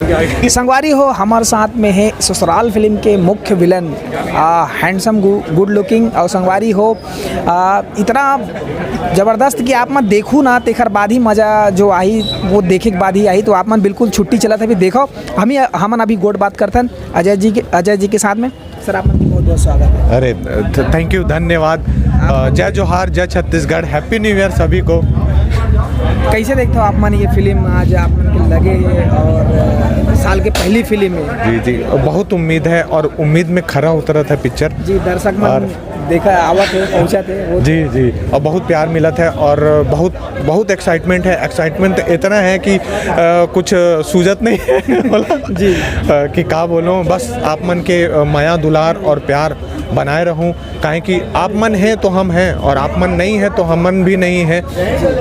संगवारी हो हमारे साथ में है ससुराल फिल्म के मुख्य विलन हैंडसम गुड लुकिंग और संगवारी हो इतना ज़बरदस्त कि आप मत देखूँ ना तेखर बाद ही मज़ा जो आई वो देखे के बाद ही आई। तो आप मन बिल्कुल छुट्टी चला था भी देखो हमन अभी गोड बात करथन अजय जी के साथ में। सर आप मन की बहुत बहुत स्वागत है। अरे थैंक यू, धन्यवाद। जय जोहार, जय छत्तीसगढ़, हैप्पी न्यू ईयर सभी को। कैसे देखते हो आप मन ये फिल्म आज आप मन के लगे और साल के पहली फिल्म है? जी बहुत उम्मीद है और उम्मीद में खरा उतरा था पिक्चर। जी दर्शक मन देखा आवत है पहुँचा थे जी और बहुत प्यार मिला था और बहुत एक्साइटमेंट है। एक्साइटमेंट इतना है कि कुछ सूझत नहीं है बोला जी कि का बोलूं। बस आप मन के माया दुलार और प्यार बनाए रहूं, काहे कि आप मन है तो हम हैं और आप मन नहीं है तो हम मन भी नहीं है।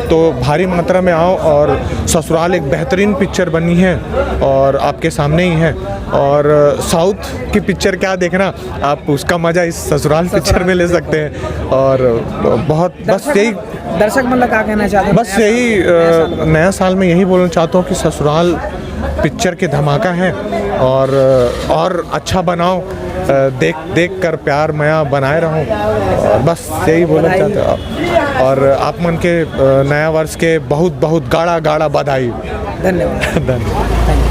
तो भारी मात्रा में आओ और ससुराल एक बेहतरीन पिक्चर बनी है और आपके सामने ही है। और साउथ की पिक्चर क्या देखना, आप उसका मज़ा इस ससुराल पिक्चर में ले सकते हैं। और बहुत बस यही दर्शक मतलब क्या कहना चाहते हैं? बस यही नया साल में यही बोलना चाहता हूँ कि ससुराल पिक्चर के धमाका है और अच्छा बनाओ, देख कर प्यार मया बनाए रहूं और बस यही बोलना चाहता हूँ। और आप मन के नया वर्ष के बहुत गाढ़ा बधाई। धन्यवाद। धन्यवाद।